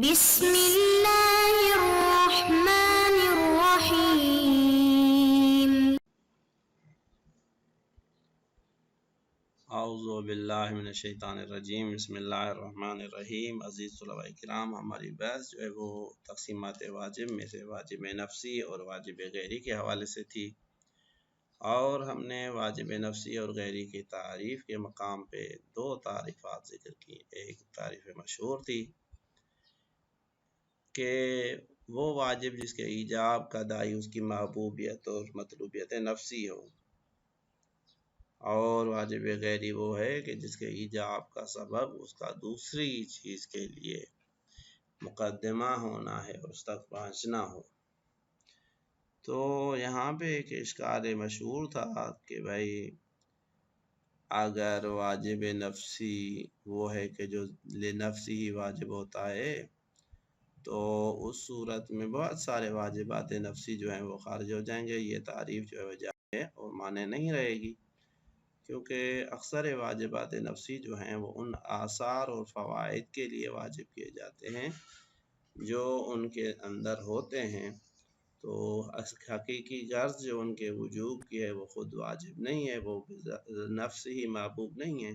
بسم اللہ الرحمن الرحیم۔ اعوذ باللہ من الشیطان الرجیم، بسم اللہ الرحمن الرحیم۔ عزیز طلباء کرام، ہماری بحث جو ہے وہ تقسیمات واجب میں سے واجب نفسی اور واجب غیری کے حوالے سے تھی، اور ہم نے واجب نفسی اور غیری کی تعریف کے مقام پہ دو تعریفات ذکر کی۔ ایک تعریف مشہور تھی کہ وہ واجب جس کے ایجاب کا داعی اس کی محبوبیت اور مطلوبیت نفسی ہو، اور واجب غیری وہ ہے کہ جس کے ایجاب کا سبب اس کا دوسری چیز کے لیے مقدمہ ہونا ہے اور اس تک پہنچنا ہو۔ تو یہاں پہ ایک اشکال مشہور تھا کہ بھائی اگر واجب نفسی وہ ہے کہ جو لنفسی ہی واجب ہوتا ہے، تو اس صورت میں بہت سارے واجبات نفسی جو ہیں وہ خارج ہو جائیں گے، یہ تعریف جو ہے وہ جائے اور معنی نہیں رہے گی، کیونکہ اکثر واجبات نفسی جو ہیں وہ ان آثار اور فوائد کے لیے واجب کیے جاتے ہیں جو ان کے اندر ہوتے ہیں، تو حقیقی غرض جو ان کے وجوب کی ہے وہ خود واجب نہیں ہے، وہ نفس ہی محبوب نہیں ہے،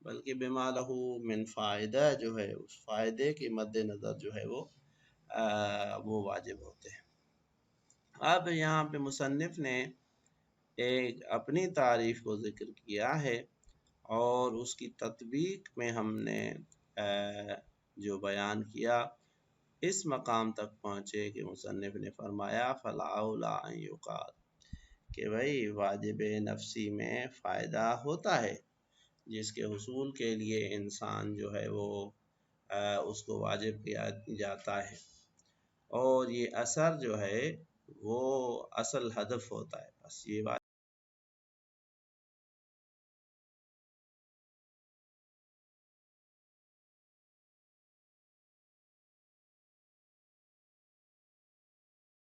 بلکہ بما لہ من فائدہ جو ہے اس فائدے کے مد نظر جو ہے وہ واجب ہوتے ہیں۔ اب یہاں پہ مصنف نے ایک اپنی تعریف کو ذکر کیا ہے، اور اس کی تطبیق میں ہم نے جو بیان کیا اس مقام تک پہنچے کہ مصنف نے فرمایا فَالْأَوْلَىٰ أَن يُقَالَ کہ بھئی واجب نفسی میں فائدہ ہوتا ہے جس کے حصول کے لیے انسان جو ہے وہ اس کو واجب کیا جاتا ہے، اور یہ اثر جو ہے وہ اصل ہدف ہوتا ہے۔ بس یہ بات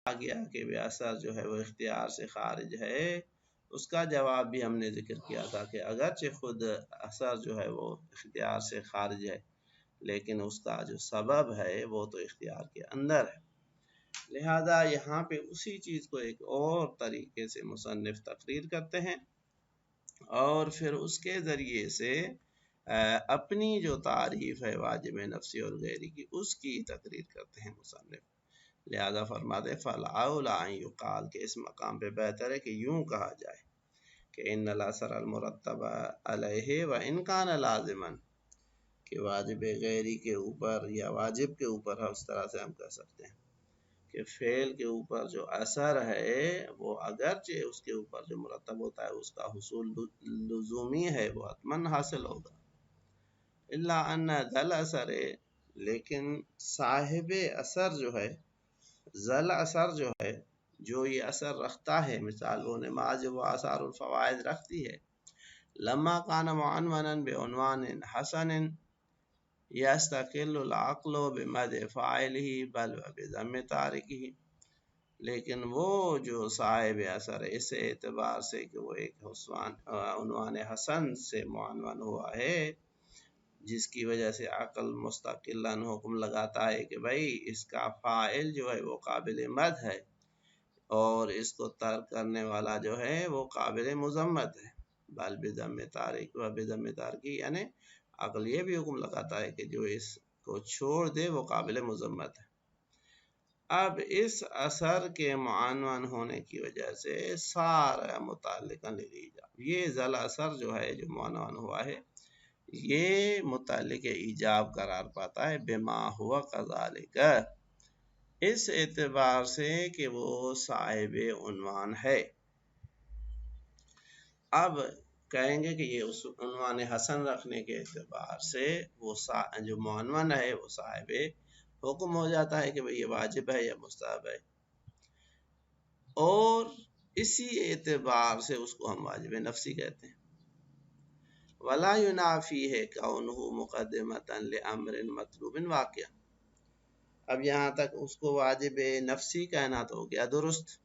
آ گیا کہ بے اثر جو ہے وہ اختیار سے خارج ہے، اس کا جواب بھی ہم نے ذکر کیا تھا کہ اگرچہ خود اثر جو ہے وہ اختیار سے خارج ہے، لیکن اس کا جو سبب ہے وہ تو اختیار کے اندر ہے۔ لہذا یہاں پہ اسی چیز کو ایک اور طریقے سے مصنف تقریر کرتے ہیں، اور پھر اس کے ذریعے سے اپنی جو تعریف ہے واجب نفسی اور غیری کی اس کی تقریر کرتے ہیں مصنف۔ لہذا فرماتے فَالْأَوْلَىٰ أَن يُقَالَ کہ اس مقام پہ بہتر ہے کہ یوں کہا جائے کہ إِنَّ الْأَثَرَ الْمُرَتَّبَ عَلَيْهِ وَإِنْ كَانَ لَازِمًا کہ واجب غیری کے اوپر یا واجب کے اوپر اس طرح سے ہم کہہ سکتے ہیں کہ فعل کے اوپر جو اثر ہے وہ اگرچہ اس کے اوپر جو مرتب ہوتا ہے اس کا حصول لزومی ہے، وہ حتماً حاصل ہوگا، إِلَّا أَنَّ ذَا الْأَثَرِ لیکن صاحب اثر جو ہے، ذل اثر جو ہے، جو یہ اثر رکھتا ہے، مثال وہ نماز وہ آثار الفوائد رکھتی ہے، لما کان معنونا بعنوان حسن یستقل العقل بمدح فاعلہ بل بذم تارکہ، لیکن وہ جو صاحب اثر ہے اس اعتبار سے کہ وہ ایک عنوان حسن سے معنون ہوا ہے، جس کی وجہ سے عقل مستقلاً حکم لگاتا ہے کہ بھئی اس کا فاعل جو ہے وہ قابل مدح ہے، اور اس کو ترک کرنے والا جو ہے وہ قابل مذمت ہے، بل بذم تارک و بذم تارکی، یعنی عقل یہ بھی حکم لگاتا ہے کہ جو اس کو چھوڑ دے وہ قابل مذمت ہے۔ اب اس اثر کے معنون ہونے کی وجہ سے سارا متعلقہ للایجاب، یہ ذل اثر جو ہے جو معنون ہوا ہے یہ متعلق ایجاب قرار پاتا ہے، بما ہوا کذالک، اس اعتبار سے کہ وہ صاحب عنوان ہے۔ اب کہیں گے کہ یہ اس عنوان حسن رکھنے کے اعتبار سے وہ جو معنون ہے وہ صاحب حکم ہو جاتا ہے کہ بھئی یہ واجب ہے یا مستحب ہے، اور اسی اعتبار سے اس کو ہم واجب نفسی کہتے ہیں۔ وَلَا يُنَافِيهِ كَوْنُهُ مُقَدِّمَةً لِأَمْرٍ مَطْلُوبٍ واقع، اب یہاں تک اس کو واجب نفسی کہنا تو ہو گیا درست،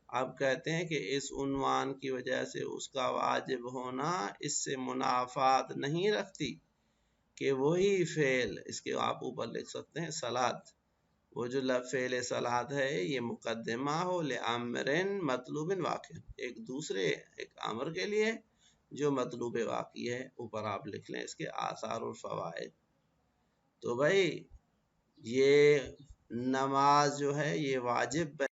اب کہتے ہیں کہ اس عنوان کی وجہ سے اس کا واجب ہونا اس سے منافات نہیں رکھتی کہ وہی فعل، اس کے آپ اوپر لکھ سکتے ہیں صلاۃ، وہ جو فعل صلاۃ ہے یہ مقدمہ ہو لامر مطلوب واقع، ایک دوسرے ایک امر کے لیے جو مطلوب واقعی ہے، اوپر آپ لکھ لیں اس کے آثار اور فوائد۔ تو بھائی یہ نماز جو ہے یہ واجب ہے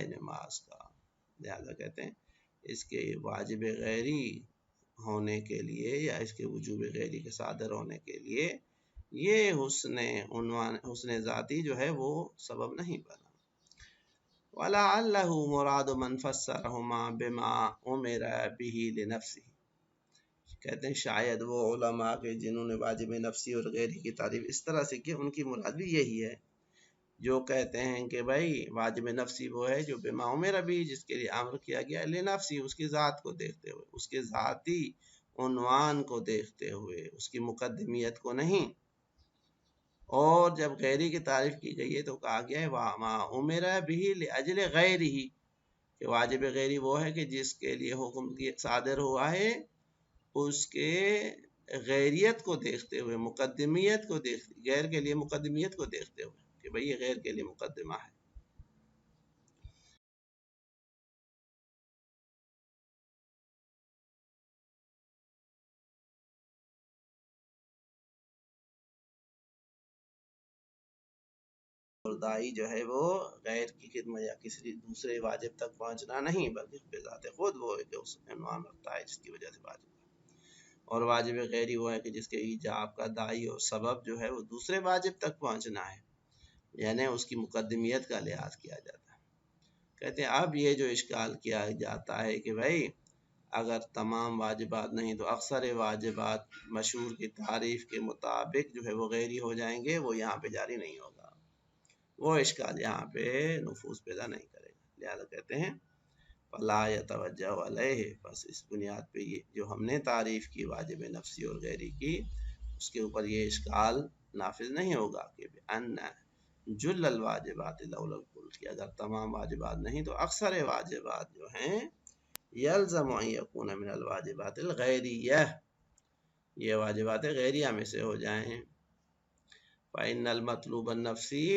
نماز کا، لہذا کہتے ہیں اس کے واجب غیری ہونے کے لیے یا اس کے وجوب غیری کے صادر ہونے کے لیے یہ حسن ذاتی جو ہے وہ سبب نہیں بنا۔ وَلَعَلَّهُ مُرَادُ مَنْ فَسَّرَهُمَا بِمَا أُمِرَ بِهِ لِنَفْسِهِ، کہتے ہیں شاید وہ علماء کے جنہوں نے واجب نفسی اور غیری کی تعریف اس طرح سے کی، ان کی مراد بھی یہی ہے جو کہتے ہیں کہ بھائی واجب نفسی وہ ہے جو بما امر بھی، جس کے لیے امر کیا گیا لنفسی، اس کی ذات کو دیکھتے ہوئے، اس کے ذاتی عنوان کو دیکھتے ہوئے، اس کی مقدمیت کو نہیں۔ اور جب غیری کی تعریف کی گئی ہے تو کہا گیا ہے وَمَا أُمِرَ بِهِ لِأَجْلِ غَيْرِهِ، کہ واجب غیری وہ ہے کہ جس کے لیے حکم صادر ہوا ہے اس کے غیریت کو دیکھتے ہوئے، مقدمیت کو دیکھتے، غیر کے لیے مقدمیت کو دیکھتے ہوئے کہ بھئی یہ غیر کے لیے مقدمہ ہے۔ اور دائی جو ہے وہ غیر کی خدمت یا کسی دوسرے واجب تک پہنچنا نہیں، بلکہ بذات خود وہ ہے کہ اس عنوان رکھتا ہے جس کی وجہ سے واجب ہے۔ اور واجب غیری وہ ہے کہ جس کے ایجاب کا داعی اور سبب جو ہے وہ دوسرے واجب تک پہنچنا ہے، یعنی اس کی مقدمیت کا لحاظ کیا جاتا ہے۔ کہتے ہیں اب یہ جو اشکال کیا جاتا ہے کہ بھائی اگر تمام واجبات نہیں تو اکثر واجبات مشہور کی تعریف کے مطابق جو ہے وہ غیری ہو جائیں گے، وہ یہاں پہ جاری نہیں ہوگا، وہ اشکال یہاں پہ نفوذ پیدا نہیں کرے گا۔ لہذا کہتے ہیں فلا یتوجہ علیہ، بس اس بنیاد پہ یہ جو ہم نے تعریف کی واجب نفسی اور غیری کی، اس کے اوپر یہ اشکال نافذ نہیں ہوگا کہ ان جل الواجبات لولا الکل، کہ اگر تمام واجبات نہیں تو اکثر واجبات جو ہیں یلزم ان یکون من الواجبات الغیریہ، یہ واجبات غیریہ میں سے ہو جائیں۔ فإن المطلوب النفسی،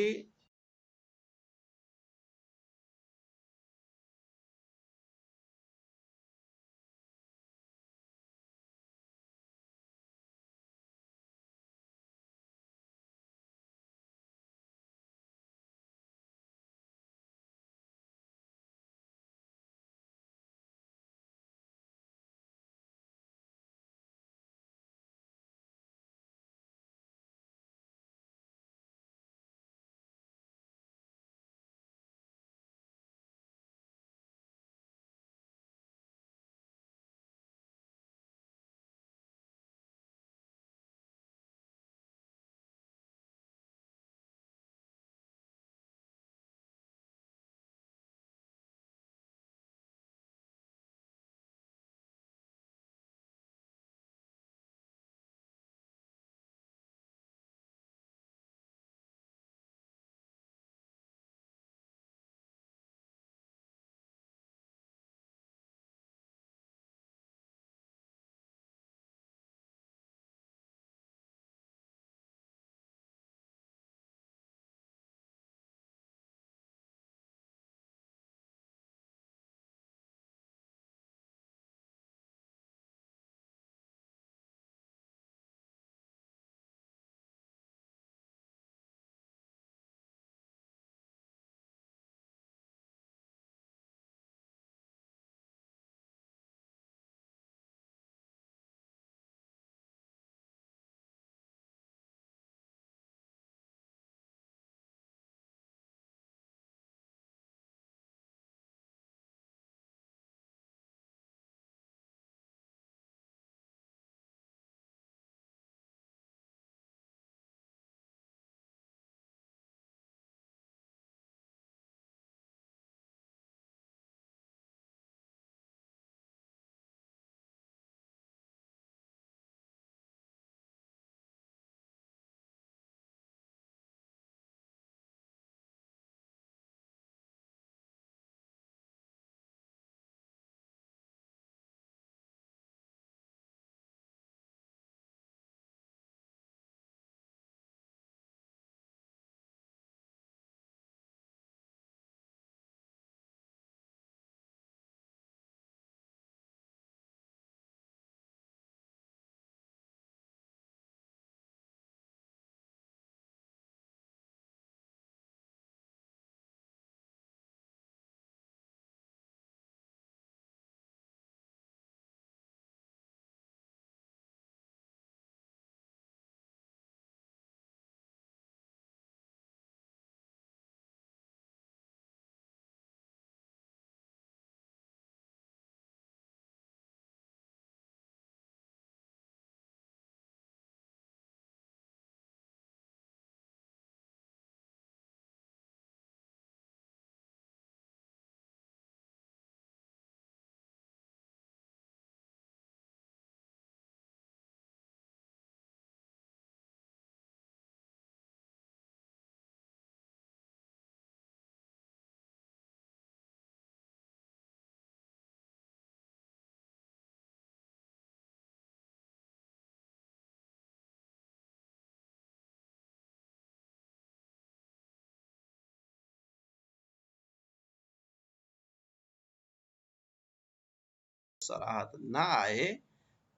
صراحت نہ آئے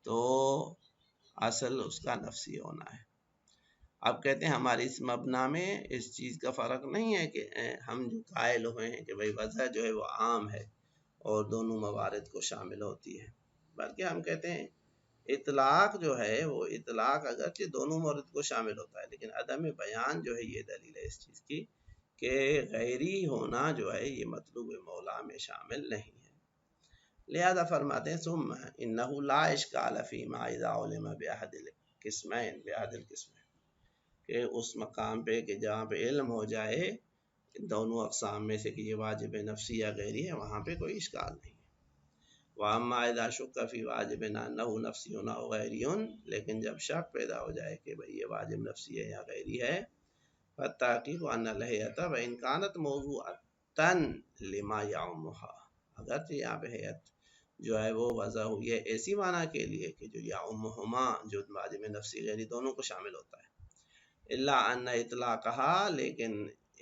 تو اصل اس کا نفسی ہونا ہے۔ اب کہتے ہیں ہماری اس مبنا میں اس چیز کا فرق نہیں ہے کہ ہم جو قائل ہوئے ہیں کہ بھئی وضع جو ہے وہ عام ہے اور دونوں موارد کو شامل ہوتی ہے، بلکہ ہم کہتے ہیں اطلاق جو ہے وہ اطلاق اگرچہ دونوں مورد کو شامل ہوتا ہے، لیکن عدم بیان جو ہے یہ دلیل ہے اس چیز کی کہ غیری ہونا جو ہے یہ مطلوب مولا میں شامل نہیں ہے۔ لہذا فرماتے ہیں ثم انہ لا اشکال فیما اذا علم باحد القسمین کہ اس مقام پہ کہ جہاں پہ علم ہو جائے دونوں اقسام میں سے کہ یہ واجب نفسی یا غیری ہے، وہاں پہ کوئی اشکال نہیں۔ وَأَمَّا إِذَا شُكَّ فِي وَاجِبٍ أَنَّهُ نَفْسِيٌّ أَوْ غَيْرِيٌّ، لیکن جب شک پیدا ہو جائے کہ بھئی یہ واجب نفسی ہے یا غیری ہے، فَالتَّحْقِيقُ أَنَّ الْهَيْئَةَ وَإِنْ كَانَتْ مَوْضُوعَةً لِمَا يَعُمُّهَا، اگرچہ یہاں پہ ہیئت جو ہے وہ وضع ہوئی ہے ایسی معنی کے لیے کہ جو یعمہما جو واجب نفسی غیری دونوں کو شامل ہوتا ہے، الا ان اطلاقها، لیکن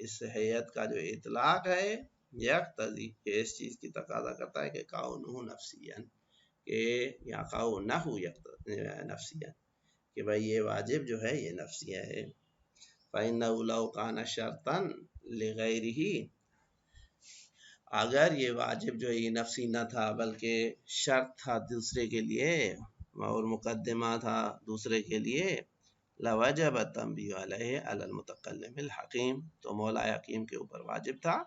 اس ہیئت کا جو اطلاق ہے یقتضی کہ اس چیز کی تقاضا کرتا ہے کہ کونہ نفسیاً، کہ یا کونہ نفسیاً، کہ بھئی یہ واجب جو ہے یہ نفسیہ ہے۔ فإنه لو كان شرطا لغیرہ، اگر یہ واجب جو ہے یہ نفسی نہ تھا بلکہ شرط تھا دوسرے کے لیے اور مقدمہ تھا دوسرے کے لیے، لوجب التنبیہ علیہ علی المتکلم الحکیم، تو مولا حکیم کے اوپر واجب تھا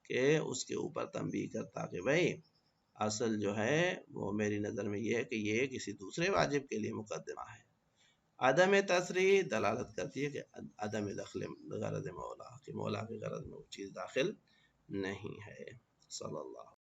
کہ اس کے اوپر تنبیہ کرتا کہ بھئی اصل جو ہے وہ میری نظر میں یہ ہے کہ یہ کسی دوسرے واجب کے لیے مقدمہ ہے۔ عدم تصریح دلالت کرتی ہے کہ عدم دخل غرض مولا، کہ مولا کے غرض میں وہ چیز داخل نہیں ہے۔ صلی اللہ